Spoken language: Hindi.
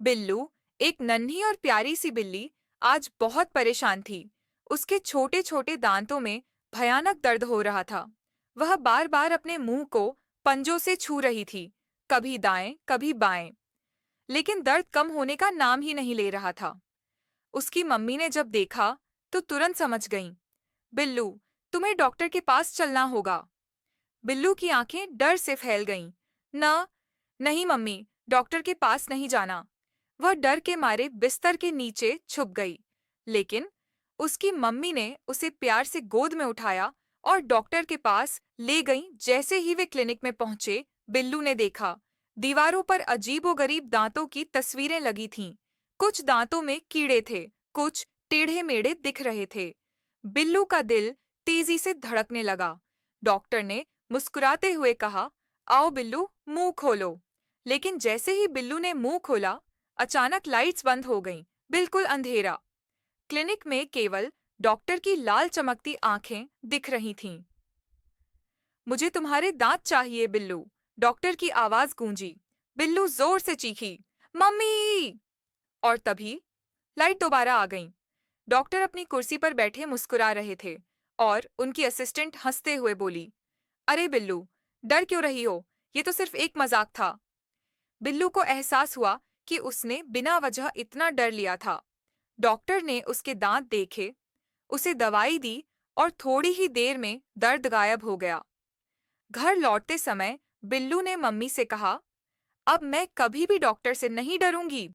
बिल्लू, एक नन्ही और प्यारी सी बिल्ली, आज बहुत परेशान थी। उसके छोटे छोटे दांतों में भयानक दर्द हो रहा था। वह बार बार अपने मुंह को पंजों से छू रही थी, कभी दाएं कभी बाएं, लेकिन दर्द कम होने का नाम ही नहीं ले रहा था। उसकी मम्मी ने जब देखा तो तुरंत समझ गईं। बिल्लू, तुम्हें डॉक्टर के पास चलना होगा। बिल्लू की आंखें डर से फैल गईं। न, नहीं मम्मी, डॉक्टर के पास नहीं जाना। वह डर के मारे बिस्तर के नीचे छुप गई। लेकिन उसकी मम्मी ने उसे प्यार से गोद में उठाया और डॉक्टर के पास ले गई। जैसे ही वे क्लिनिक में पहुंचे, बिल्लू ने देखा दीवारों पर अजीबोगरीब दांतों की तस्वीरें लगी थीं। कुछ दांतों में कीड़े थे, कुछ टेढ़े मेढ़े दिख रहे थे। बिल्लू का दिल तेजी से धड़कने लगा। डॉक्टर ने मुस्कुराते हुए कहा, आओ बिल्लू, मुंह खोलो। लेकिन जैसे ही बिल्लू ने मुंह खोला, अचानक लाइट्स बंद हो गईं, बिल्कुल अंधेरा। क्लिनिक में केवल डॉक्टर की लाल चमकती आंखें दिख रही थीं। मुझे तुम्हारे दांत चाहिए बिल्लू, डॉक्टर की आवाज गूंजी। बिल्लू जोर से चीखी, मम्मी! और तभी लाइट दोबारा आ गई। डॉक्टर अपनी कुर्सी पर बैठे मुस्कुरा रहे थे और उनकी असिस्टेंट हंसते हुए बोली, अरे बिल्लू, डर क्यों रही हो? ये तो सिर्फ एक मजाक था। बिल्लू को एहसास हुआ कि उसने बिना वजह इतना डर लिया था। डॉक्टर ने उसके दांत देखे, उसे दवाई दी और थोड़ी ही देर में दर्द गायब हो गया। घर लौटते समय बिल्लू ने मम्मी से कहा, अब मैं कभी भी डॉक्टर से नहीं डरूंगी।